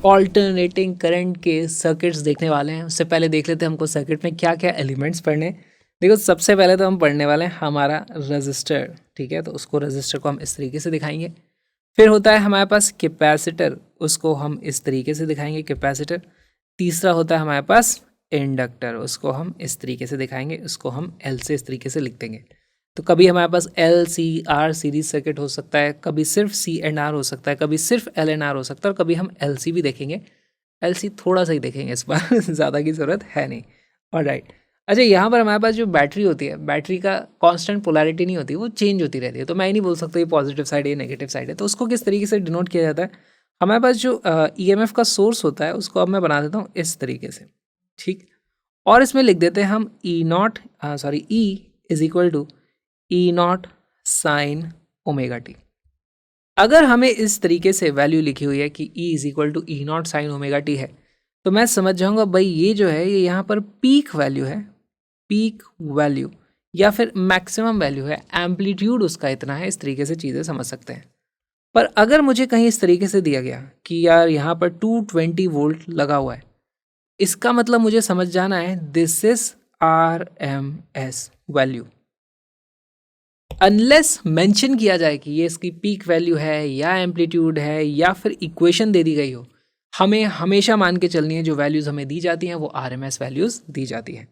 Alternating current के circuits देखने वाले हैं। उससे पहले देख लेते हैं हमको सर्किट में क्या क्या एलिमेंट्स पढ़ने हैं। देखो सबसे पहले तो हम पढ़ने वाले हैं हमारा रजिस्टर, ठीक है। तो उसको रजिस्टर को हम इस तरीके से दिखाएंगे। फिर होता है हमारे पास कैपेसिटर, उसको हम इस तरीके से दिखाएंगे कैपेसिटर। तीसरा होता है हमारे पास इंडक्टर, उसको हम इस तरीके से दिखाएंगे, उसको हम एल से इस तरीके से लिख देंगे। तो कभी हमारे पास L C R series circuit हो सकता है, कभी सिर्फ सी एंड आर हो सकता है, कभी सिर्फ एल एंड आर हो सकता है, और कभी हम एल सी भी देखेंगे। एल सी थोड़ा सा ही देखेंगे इस बार ज़्यादा की ज़रूरत है नहीं। ऑलराइट। अच्छा, यहाँ पर हमारे पास जो बैटरी होती है, बैटरी का कांस्टेंट पोलैरिटी नहीं होती, वो चेंज होती रहती है। तो मैं ही नहीं बोल सकता ये पॉजिटिव साइड है ये नेगेटिव साइड है। तो उसको किस तरीके से डिनोट किया जाता है, हमारे पास जो ईएमएफ का सोर्स होता है उसको अब मैं बना देता हूँ इस तरीके से, ठीक। और इसमें लिख देते हैं हम E naught sorry E is equal to E naught sine omega t. अगर हमें इस तरीके से वैल्यू लिखी हुई है कि E is equal to E naught sine omega T है, तो मैं समझ जाऊंगा भाई ये जो है ये यहाँ पर पीक वैल्यू है, पीक वैल्यू या फिर मैक्सिमम वैल्यू है, एम्पलीट्यूड उसका इतना है। इस तरीके से चीज़ें समझ सकते हैं। पर अगर मुझे कहीं इस तरीके से दिया गया कि यार यहाँ पर 220 वोल्ट लगा हुआ है, इसका मतलब मुझे समझ जाना है this is R M S value. Unless mention किया जाए कि ये इसकी पीक वैल्यू है या एम्पलीट्यूड है या फिर इक्वेशन दे दी गई हो, हमें हमेशा मान के चलनी है जो वैल्यूज़ हमें दी जाती हैं वो आरएमएस वैल्यूज़ दी जाती हैं।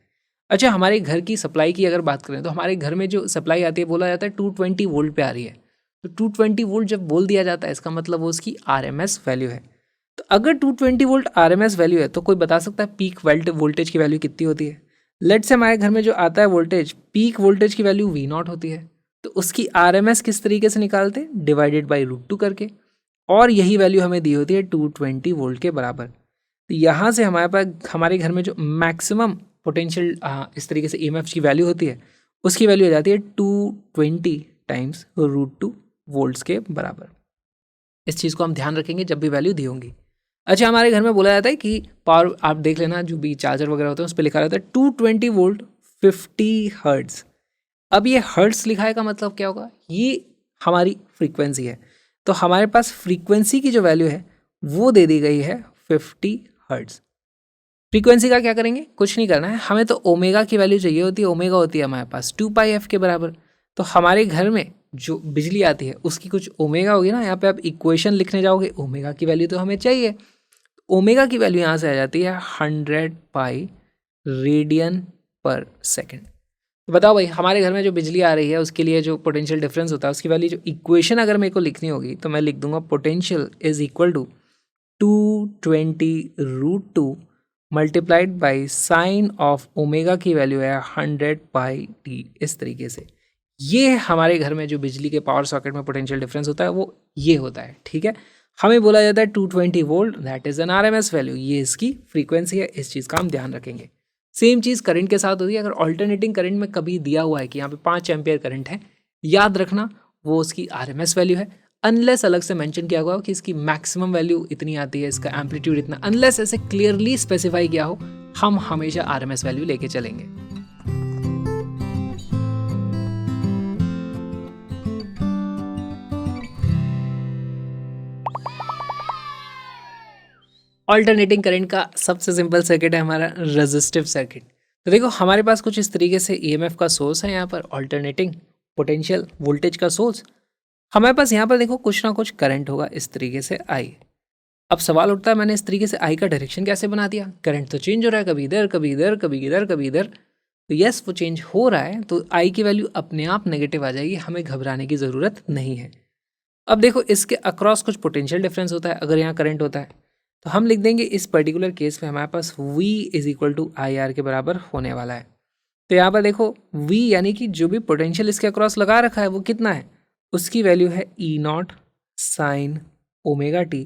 अच्छा, हमारे घर की सप्लाई की अगर बात करें तो हमारे घर में जो सप्लाई आती है बोला जाता है 220 वोल्ट पे आ रही है। तो 220 वोल्ट जब बोल दिया जाता है इसका मतलब वो उसकी आरएमएस वैल्यू है। तो अगर 220 वोल्ट आरएमएस वैल्यू है तो कोई बता सकता है पीक वोल्टेज की वैल्यू कितनी होती है। लेट से हमारे घर में जो आता है वोल्टेज, पीक वोल्टेज की वैल्यू वी नॉट होती है। तो उसकी आरएमएस किस तरीके से निकालते हैं, डिवाइडेड बाई √2 करके। और यही वैल्यू हमें दी होती है 220 वोल्ट के बराबर। तो यहाँ से हमारे पास हमारे घर में जो मैक्सिमम पोटेंशियल इस तरीके से ईएमएफ की वैल्यू होती है उसकी वैल्यू हो जाती है 220 टाइम्स √2 वोल्ट्स के बराबर। इस चीज़ को हम ध्यान रखेंगे जब भी वैल्यू दी होंगी। अच्छा, हमारे घर में बोला जाता है कि पावर, आप देख लेना जो भी चार्जर वगैरह होते हैं उस पर लिखा रहता है 220 वोल्ट 50 हर्ट्ज। अब ये हर्ट्स लिखा है का मतलब क्या होगा, ये हमारी फ्रीक्वेंसी है। तो हमारे पास फ्रीक्वेंसी की जो वैल्यू है वो दे दी गई है 50 हर्ट्स। फ्रीक्वेंसी का क्या करेंगे, कुछ नहीं करना है, हमें तो ओमेगा की वैल्यू चाहिए होती है। ओमेगा होती है हमारे पास 2πf के बराबर। तो हमारे घर में जो बिजली आती है उसकी कुछ ओमेगा होगी ना। यहाँ पे आप इक्वेशन लिखने जाओगे, ओमेगा की वैल्यू तो हमें चाहिए। ओमेगा की वैल्यू यहाँ से आ जाती है 100 पाई रेडियन पर सेकेंड। तो बताओ भाई, हमारे घर में जो बिजली आ रही है उसके लिए जो पोटेंशियल डिफरेंस होता है उसकी वैल्यू, जो इक्वेशन अगर मेरे को लिखनी होगी तो मैं लिख दूंगा potential is equal to 220 √2 multiplied by sine of omega की वैल्यू है 100 पाई टी। इस तरीके से ये हमारे घर में जो बिजली के पावर सॉकेट में पोटेंशियल डिफरेंस होता है वो ये होता है, ठीक है। हमें बोला जाता है 220 volt, that is an RMS value, ये इसकी फ्रीक्वेंसी है। इस चीज़ का हम ध्यान रखेंगे। सेम चीज़ करंट के साथ होती है। अगर ऑल्टरनेटिंग करंट में कभी दिया हुआ है कि यहाँ पे 5 एम्पियर करंट है, याद रखना वो उसकी आरएमएस वैल्यू है। अनलेस अलग से मेंशन किया हुआ हो कि इसकी मैक्सिमम वैल्यू इतनी आती है, इसका एम्पलीट्यूड इतना, अनलेस ऐसे क्लियरली स्पेसिफाई किया हो, हम हमेशा आरएमएस वैल्यू लेके चलेंगे। ऑल्टरनेटिंग करंट का सबसे सिंपल सर्किट है हमारा रेजिस्टिव सर्किट। तो देखो हमारे पास कुछ इस तरीके से ईएमएफ का सोर्स है, यहाँ पर ऑल्टरनेटिंग पोटेंशियल वोल्टेज का सोर्स। हमारे पास यहाँ पर देखो कुछ ना कुछ करंट होगा इस तरीके से आई। अब सवाल उठता है मैंने इस तरीके से आई का डायरेक्शन कैसे बना दिया, करंट तो चेंज हो रहा है, कभी इधर कभी इधर कभी इधर कभी इधर। तो यस, वो चेंज हो रहा है, तो आई की वैल्यू अपने आप नेगेटिव आ जाएगी, हमें घबराने की ज़रूरत नहीं है। अब देखो इसके अक्रॉस कुछ पोटेंशियल डिफरेंस होता है। अगर यहाँ करंट होता है तो हम लिख देंगे इस पर्टिकुलर केस में हमारे पास V is equal to I R के बराबर होने वाला है। तो यहाँ पर देखो V यानी कि जो भी पोटेंशियल इसके अक्रॉस लगा रखा है वो कितना है, उसकी वैल्यू है E naught sine omega t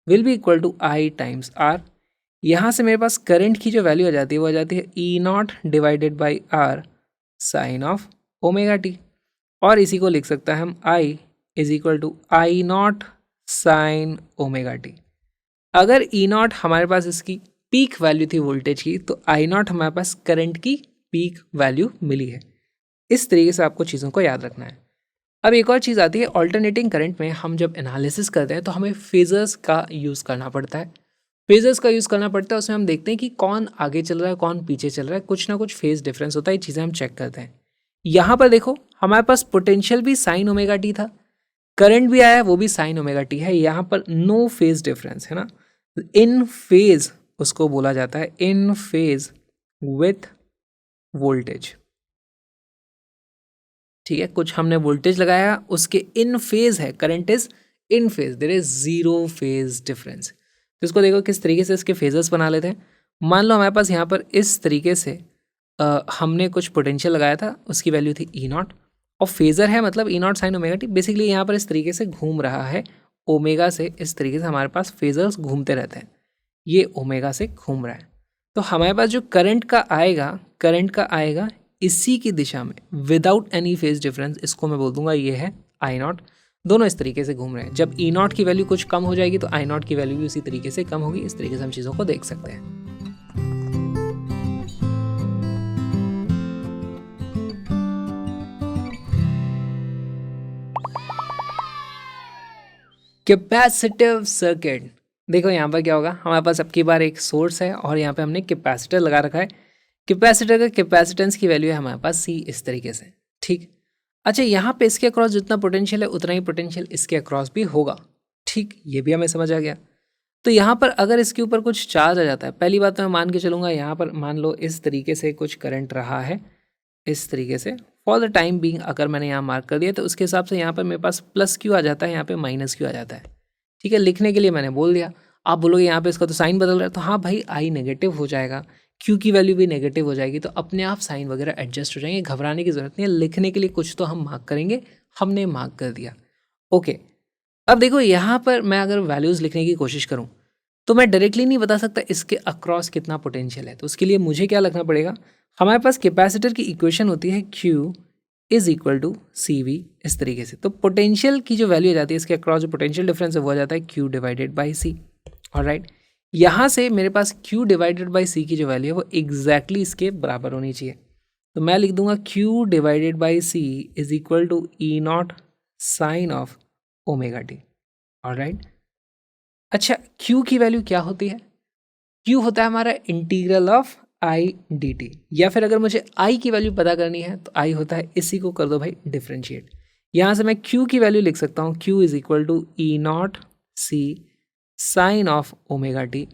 will be equal to I times R. यहाँ से मेरे पास करंट की जो वैल्यू आ जाती है वो आ जाती है E naught divided by R sine of omega t. और इसी को लिख सकता है हम I is equal to I naught sine omega t. अगर ई नॉट हमारे पास इसकी पीक वैल्यू थी वोल्टेज की, तो आई नॉट हमारे पास करंट की पीक वैल्यू मिली है। इस तरीके से आपको चीज़ों को याद रखना है। अब एक और चीज़ आती है, ऑल्टरनेटिंग करंट में हम जब एनालिसिस करते हैं तो हमें फेजर्स का यूज़ करना पड़ता है। फेजर्स का यूज़ करना पड़ता है, उसमें हम देखते हैं कि कौन आगे चल रहा है कौन पीछे चल रहा है, कुछ ना कुछ फेज डिफरेंस होता है, ये चीज़ें हम चेक करते हैं। यहाँ पर देखो हमारे पास पोटेंशियल भी साइन ओमेगा टी था, करंट भी आया वो भी साइन ओमेगा टी है, यहाँ पर नो फेज डिफरेंस है ना, इन फेज उसको बोला जाता है, इन फेज विथ वोल्टेज। ठीक है, कुछ हमने वोल्टेज लगाया उसके इन फेज है, current is in phase, there is zero phase difference. तो इसको देखो किस तरीके से इसके फेजर्स बना लेते हैं। मान लो हमारे पास यहाँ पर इस तरीके से हमने कुछ पोटेंशियल लगाया था, उसकी वैल्यू थी ई नॉट, और फेजर है मतलब E naught sine omega t, basically यहाँ पर इस तरीके से घूम रहा है, ओमेगा से इस तरीके से हमारे पास फेजर्स घूमते रहते हैं, ये ओमेगा से घूम रहा है। तो हमारे पास जो करंट का आएगा इसी की दिशा में विदाउट एनी फेज डिफरेंस, इसको मैं बोल दूंगा ये है आई नॉट। दोनों इस तरीके से घूम रहे हैं, जब ई नॉट की वैल्यू कुछ कम हो जाएगी तो आई नॉट की वैल्यू भी उसी तरीके से कम होगी। इस तरीके से हम चीज़ों को देख सकते हैं। कैपेसिटिव सर्किट, देखो यहाँ पर क्या होगा, हमारे पास अब की बार एक सोर्स है और यहाँ पे हमने कैपेसिटर लगा रखा है। कैपेसिटर का कैपेसिटेंस की वैल्यू है हमारे पास सी, इस तरीके से। ठीक, अच्छा यहाँ पे इसके अक्रॉस जितना पोटेंशियल है उतना ही पोटेंशियल इसके अक्रॉस भी होगा। ठीक, ये भी हमें समझ आ गया। तो यहाँ पर अगर इसके ऊपर कुछ चार्ज आ जाता है, पहली बात तो मैं मान के चलूँगा यहाँ पर मान लो इस तरीके से कुछ करंट रहा है, इस तरीके से फॉर द टाइम बीइंग अगर मैंने यहाँ मार्क कर दिया तो उसके हिसाब से यहाँ पर मेरे पास प्लस क्यू आ जाता है, यहाँ पे माइनस क्यू आ जाता है। ठीक है, लिखने के लिए मैंने बोल दिया। आप बोलोगे यहाँ पे इसका तो साइन बदल रहा है, तो हाँ भाई आई नेगेटिव हो जाएगा, क्यू की वैल्यू भी नेगेटिव हो जाएगी, तो अपने आप साइन वगैरह एडजस्ट हो जाएंगे, घबराने की जरूरत नहीं है। लिखने के लिए कुछ तो हम मार्क करेंगे, हमने मार्क कर दिया। ओके, अब देखो यहाँ पर मैं अगर वैल्यूज़ लिखने की कोशिश करूँ तो मैं डायरेक्टली नहीं बता सकता इसके अक्रॉस कितना पोटेंशियल है, तो उसके लिए मुझे क्या लिखना पड़ेगा, हमारे पास कैपेसिटर की इक्वेशन होती है Q is equal to C V, इस तरीके से। तो पोटेंशियल की जो वैल्यू आ जाती है इसके अक्रॉस जो पोटेंशियल डिफरेंस है वो आ जाता है Q divided by C. Alright, यहाँ से मेरे पास Q डिवाइडेड बाई सी की जो वैल्यू है वो एग्जैक्टली इसके बराबर होनी चाहिए। तो मैं लिख दूंगा Q divided by C is equal to E naught sine of omega T. Alright, अच्छा Q की वैल्यू क्या होती है, Q होता है हमारा integral of I D T, या फिर अगर मुझे I की वैल्यू पता करनी है तो I होता है, इसी को कर दो भाई डिफ्रेंशिएट। यहाँ से मैं Q की वैल्यू लिख सकता हूँ, Q is equal to E naught C sine of omega T.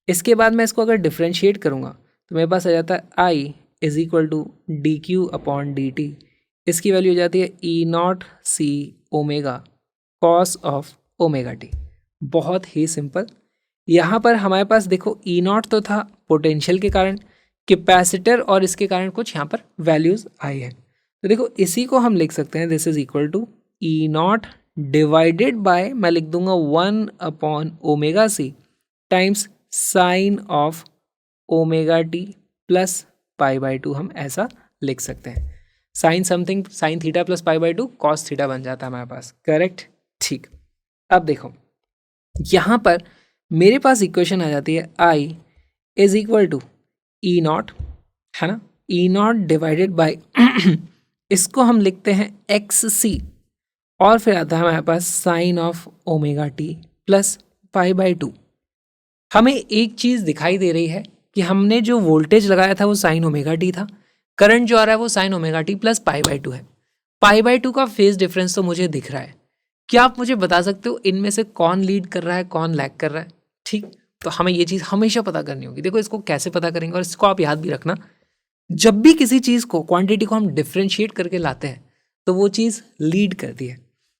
इसके बाद मैं इसको अगर डिफ्रेंशिएट करूँगा तो मेरे पास आ जाता है I is equal to d q upon d t, इसकी वैल्यू हो जाती है E naught C omega cos of omega t. बहुत ही सिंपल। यहाँ पर हमारे पास देखो ई नॉट तो था पोटेंशियल के कारण, कैपेसिटर और इसके कारण कुछ यहाँ पर वैल्यूज़ आई है, तो देखो इसी को हम लिख सकते हैं, this is equal to E naught divided by, मैं लिख दूंगा 1 upon omega C times sine of omega T plus pi by two, हम ऐसा लिख सकते हैं। Sine something sine theta plus pi by two cos theta बन जाता है हमारे पास, करेक्ट। ठीक, अब देखो यहाँ पर मेरे पास इक्वेशन आ जाती है I is equal to E naught, है ना, ई नॉट डिवाइडेड बाई इसको हम लिखते हैं एक्स सी, और फिर आता है हमारे पास sine of omega T plus pi by two. हमें एक चीज़ दिखाई दे रही है कि हमने जो वोल्टेज लगाया था वो साइन ओमेगा टी था, करंट जो आ रहा है वो sign omega T plus pi by to है। पाई बाई टू का फेज डिफरेंस तो मुझे दिख रहा है, क्या आप मुझे बता सकते हो इनमें से कौन लीड कर रहा है कौन लैग कर रहा है। ठीक, तो हमें ये चीज़ हमेशा पता करनी होगी। देखो इसको कैसे पता करेंगे, और इसको आप याद भी रखना, जब भी किसी चीज़ को क्वांटिटी को हम डिफ्रेंशिएट करके लाते हैं तो वो चीज़ लीड करती है।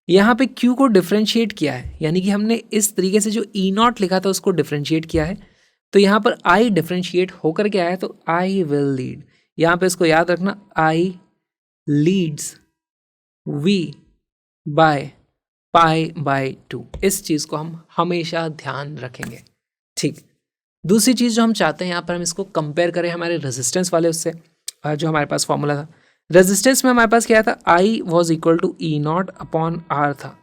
यहाँ पे Q को डिफ्रेंशिएट किया है, यानी कि हमने इस तरीके से जो ई नॉट लिखा था उसको डिफ्रेंशिएट किया है, तो यहाँ पर I डिफ्रेंशिएट होकर के आया, तो I विल लीड। यहाँ पे इसको याद रखना, I leads V by pi by two, इस चीज़ को हम हमेशा ध्यान रखेंगे। ठीक, दूसरी चीज़ जो हम चाहते हैं यहाँ पर हम इसको कंपेयर करें हमारे रेजिस्टेंस वाले उससे, जो हमारे पास फॉर्मूला था रेजिस्टेंस में हमारे पास क्या था, I was equal to E naught upon R था।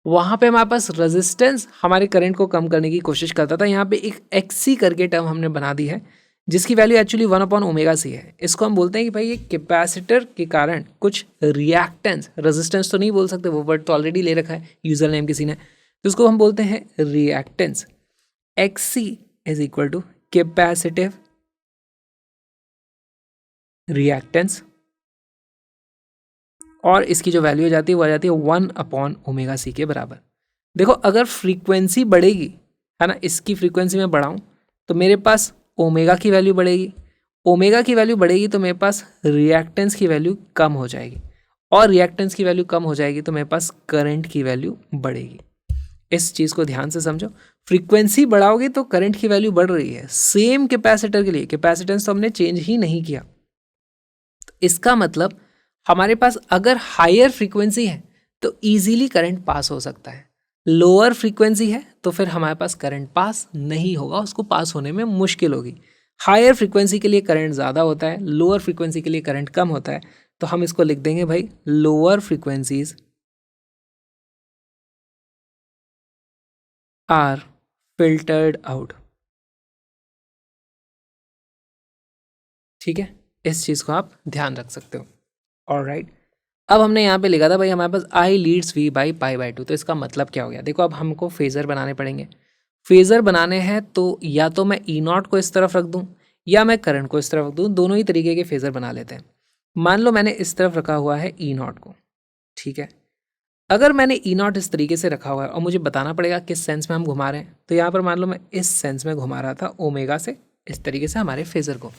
वहाँ पे हमारे पास रेजिस्टेंस हमारे करंट को कम करने की कोशिश करता था। यहाँ पे एक XC करके टर्म हमने बना दी है जिसकी value actually 1 upon omega C है। इसको हम बोलते हैं कि भाई ये कैपेसिटर के कारण कुछ रिएक्टेंस, रेजिस्टेंस तो नहीं बोल सकते, वो वर्ड तो ऑलरेडी ले रखा है यूजर नेम किसी ने, तो उसको हम बोलते हैं reactance. XC is equal to capacitive reactance, और इसकी जो वैल्यू हो जाती है वो आ जाती है 1/ω/c के बराबर। देखो अगर फ्रीक्वेंसी बढ़ेगी, है ना, इसकी फ्रीक्वेंसी में बढ़ाऊं तो मेरे पास ओमेगा की वैल्यू बढ़ेगी, ओमेगा की वैल्यू बढ़ेगी तो मेरे पास रिएक्टेंस की वैल्यू कम हो जाएगी, और रिएक्टेंस की वैल्यू कम हो जाएगी तो मेरे पास करंट की वैल्यू बढ़ेगी। इस चीज़ को ध्यान से समझो, फ्रीक्वेंसी बढ़ाओगे तो करंट की वैल्यू बढ़ रही है। सेम कैपेसिटर के लिए कैपेसिटेंस तो हमने चेंज ही नहीं किया, तो इसका मतलब हमारे पास अगर हायर फ्रीक्वेंसी है तो इजीली करंट पास हो सकता है, लोअर फ्रीक्वेंसी है तो फिर हमारे पास करंट पास नहीं होगा, उसको पास होने में मुश्किल होगी। हायर फ्रीक्वेंसी के लिए करंट ज़्यादा होता है, लोअर फ्रीक्वेंसी के लिए करंट कम होता है, तो हम इसको लिख देंगे भाई lower frequencies are filtered out. ठीक है, इस चीज़ को आप ध्यान रख सकते हो। ऑलराइट, अब हमने यहाँ पे लिखा था भाई हमारे पास I लीड्स V बाई π/2, तो इसका मतलब क्या हो गया? देखो अब हमको फेज़र बनाने पड़ेंगे। फेज़र बनाने हैं तो या तो मैं E0 को इस तरफ रख दूँ या मैं करंट को इस तरफ रख दूँ, दोनों ही तरीके के फेज़र बना लेते हैं। मान लो मैंने इस तरफ रखा हुआ है E0 को, ठीक है। अगर मैंने E0 इस तरीके से रखा हुआ है और मुझे बताना पड़ेगा किस सेंस में हम घुमा रहे हैं, तो यहाँ पर मान लो मैं इस सेंस में घुमा रहा था ओमेगा से, इस तरीके से हमारे फेज़र को।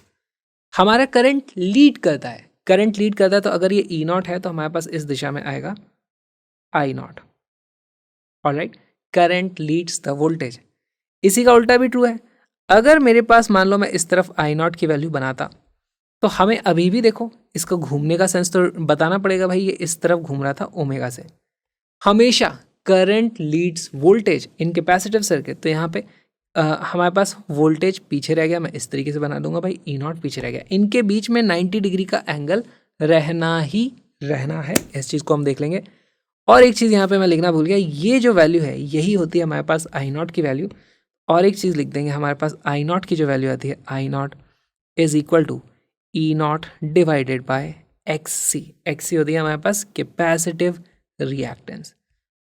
हमारा करंट लीड करता है, करंट लीड करता है, तो अगर ये E0 है तो हमारे पास इस दिशा में आएगा I0। Alright, current leads the voltage. इसी का उल्टा भी ट्रू है। अगर मेरे पास मान लो मैं इस तरफ I0 की वैल्यू बनाता, तो हमें अभी भी देखो इसको घूमने का सेंस तो बताना पड़ेगा भाई, ये इस तरफ घूम रहा था ओमेगा से। हमेशा करंट लीड्स वोल्टेज इन कैपेसिटिव सर्किट, तो यहाँ पे हमारे पास वोल्टेज पीछे रह गया, मैं इस तरीके से बना दूंगा भाई E0 पीछे रह गया, इनके बीच में 90 डिग्री का एंगल रहना ही रहना है, इस चीज़ को हम देख लेंगे। और एक चीज़ यहाँ पे मैं लिखना भूल गया, ये जो वैल्यू है यही होती है हमारे पास I0 की वैल्यू। और एक चीज़ लिख देंगे, हमारे पास I0 की जो वैल्यू आती है I0 is equal to E0 divided by XC। XC होती है हमारे पास कैपेसिटिव रिएक्टेंस।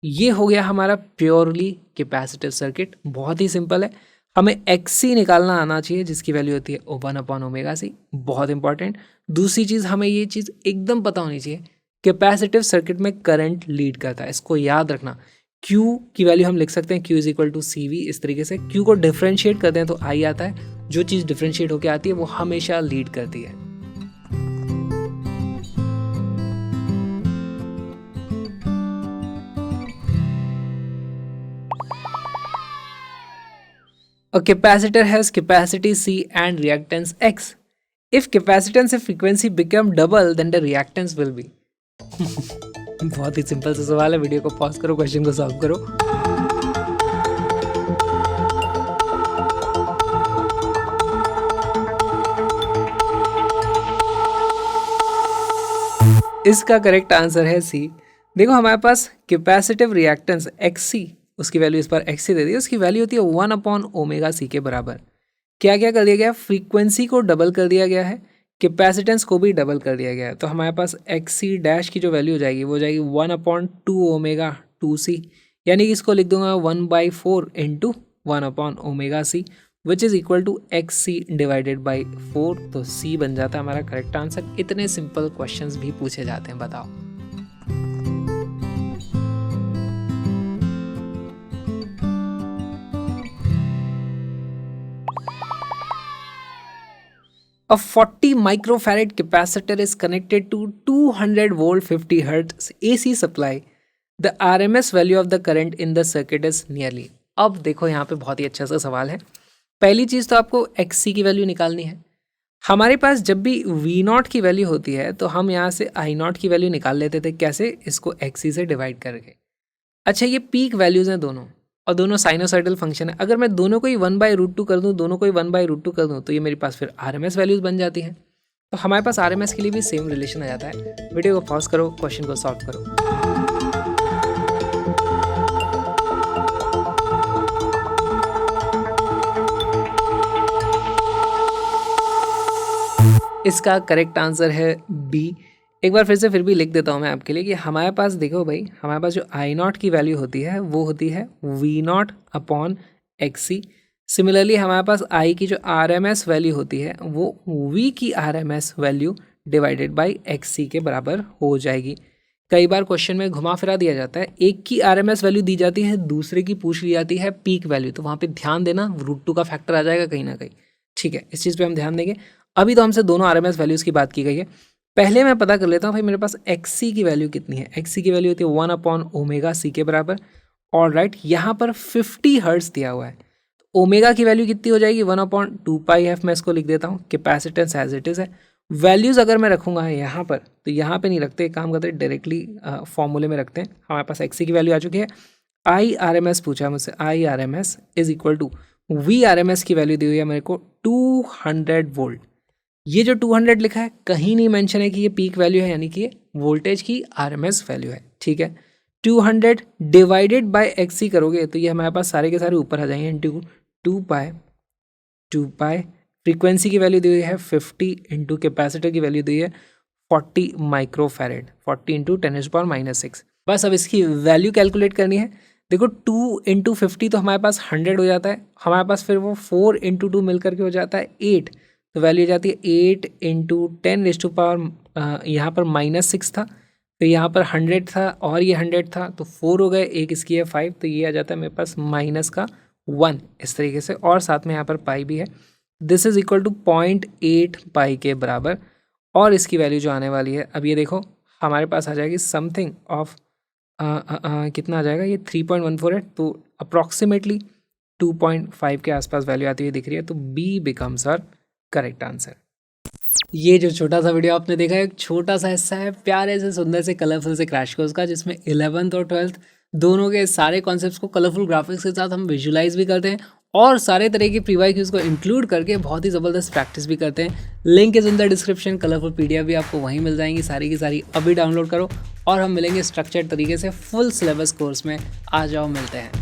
ये हो गया हमारा प्योरली कैपेसिटिव सर्किट, बहुत ही सिंपल है। हमें XC निकालना आना चाहिए जिसकी वैल्यू होती है 1/ω/c, बहुत इंपॉर्टेंट। दूसरी चीज़, हमें ये चीज़ एकदम पता होनी चाहिए, कैपेसिटिव सर्किट में करंट लीड करता है, इसको याद रखना। Q की वैल्यू हम लिख सकते हैं Q is equal to CV, इस तरीके से। Q को डिफ्रेंशिएट करते हैं तो I आता है, जो चीज़ डिफ्रेंशिएट होकर आती है वो हमेशा लीड करती है। A capacitor has capacity C and reactance X. If capacitance and frequency become double, then the reactance will be. बहुत ही सिंपल सा सवाल है, वीडियो को पॉज करो, क्वेश्चन को सॉल्व करो। इसका करेक्ट आंसर है सी। देखो हमारे पास कैपेसिटिव रिएक्टेंस XC, उसकी वैल्यू इस पर XC दे दी, उसकी वैल्यू होती है 1/ω/c के बराबर। क्या क्या कर दिया गया? फ्रीक्वेंसी को डबल कर दिया गया है, कैपेसिटेंस को भी डबल कर दिया गया है, तो हमारे पास XC डैश की जो वैल्यू हो जाएगी वो हो जाएगी 1/2ω/2c, यानी कि इसको लिख दूंगा 1/4 into 1/ω/c which is equal to XC divided by 4, तो C बन जाता है हमारा करेक्ट आंसर। इतने सिंपल क्वेश्चंस भी पूछे जाते हैं, बताओ। A 40 microfarad capacitor is connected to 200 volt 50 hertz AC supply. The RMS value of the current in the circuit is nearly. अब देखो यहाँ पे बहुत ही अच्छा सा सवाल है। पहली चीज़ तो आपको XC की वैल्यू निकालनी है। हमारे पास जब भी V0 की वैल्यू होती है तो हम यहाँ से I0 की वैल्यू निकाल लेते थे, कैसे? इसको XC से डिवाइड करके। अच्छा, ये पीक वैल्यूज़ हैं दोनों, और दोनों साइनोसाइडल फंक्शन है। अगर मैं दोनों को ही 1/√2 कर दूं, दोनों को ही 1/√2 कर दूं, तो ये मेरे पास फिर RMS वैल्यूज़ बन जाती हैं। तो हमारे पास RMS के लिए भी सेम रिलेशन आ जाता है। वीडियो को पॉज करो, क्वेश्चन को सॉल्व करो। इसका करेक्ट आंसर है बी। एक बार फिर से फिर भी लिख देता हूँ मैं आपके लिए कि हमारे पास देखो भाई, हमारे पास जो I0 की वैल्यू होती है वो होती है V0/XC। सिमिलरली हमारे पास आई की जो RMS वैल्यू होती है वो वी की RMS value divided by XC के बराबर हो जाएगी। कई बार क्वेश्चन में घुमा फिरा दिया जाता है, एक की RMS वैल्यू दी जाती है, दूसरे की पूछ ली जाती है पीक वैल्यू, तो वहाँ पे ध्यान देना √2 का फैक्टर आ जाएगा कहीं ना कहीं। ठीक है, इस चीज़ पे हम ध्यान देंगे। अभी तो हमसे दोनों RMS वैल्यूज़ की बात की गई है। पहले मैं पता कर लेता हूँ भाई मेरे पास XC की वैल्यू कितनी है। XC की वैल्यू होती है 1/ω/c के बराबर। और राइट, यहाँ पर 50 हर्ट्ज दिया हुआ है, तो ओमेगा की वैल्यू कितनी हो जाएगी 1/2πf। मैं इसको लिख देता हूँ, कैपेसिटेंस एज इट इज़ है। वैल्यूज़ अगर मैं रखूँगा यहाँ पर, तो यहाँ पे नहीं रखते, एक काम करते हैं डायरेक्टली फॉर्मूले में रखते हैं। हमारे पास XC की वैल्यू आ चुकी है। IRMS पूछा है मुझसे, IRMS is equal to VRMS की वैल्यू दी हुई है मेरे को 200 वोल्ट। ये जो 200 लिखा है कहीं नहीं मेंशन है कि ये पीक वैल्यू है, यानी कि ये वोल्टेज की RMS वैल्यू है। ठीक है, 200 डिवाइडेड बाय XC करोगे तो ये हमारे पास सारे के सारे ऊपर आ जाएंगे, इंटू 2π। फ्रीक्वेंसी की वैल्यू दी हुई है 50, इंटू कैपेसिटर की वैल्यू दी है 40 माइक्रोफैरेड, 40 इंटू 10⁻⁻⁶। बस अब इसकी वैल्यू कैलकुलेट करनी है। देखो 2 इंटू 50 तो हमारे पास 100 हो जाता है, हमारे पास फिर वो 4 इंटू 2 मिल करके हो जाता है 8, तो वैल्यू जाती है 8 इंटू 10⁻, यहाँ पर -6 था, फिर यहाँ पर 100 था और ये 100 था, तो 4 हो गए, एक इसकी है 5, तो ये आ जाता है मेरे पास -1 इस तरीके से, और साथ में यहाँ पर पाई भी है। दिस इज इक्वल टू 0.8 पाई के बराबर। और इसकी वैल्यू जो आने वाली है, अब ये देखो हमारे पास आ जाएगी समथिंग ऑफ कितना आ जाएगा, ये 3.14 है, तो अप्रॉक्सीमेटली 2.5 के आसपास वैल्यू आती हुई दिख रही है, तो B becomes our correct answer. ये जो छोटा सा वीडियो आपने देखा है, एक छोटा सा हिस्सा है प्यारे से सुंदर से कलरफुल से क्रैश कोर्स का, जिसमें 11th और 12th दोनों के सारे कॉन्सेप्ट्स को कलरफुल ग्राफिक्स के साथ हम विजुलाइज भी करते हैं और सारे तरह के प्रीवाइक्यूज को इंक्लूड करके बहुत ही ज़बरदस्त प्रैक्टिस भी करते हैं। Link is in the description, colourful PDF भी आपको वहीं मिल जाएंगी, सारी की सारी अभी डाउनलोड करो और हम मिलेंगे स्ट्रक्चर्ड तरीके से फुल सिलेबस कोर्स में। आ जाओ, मिलते हैं।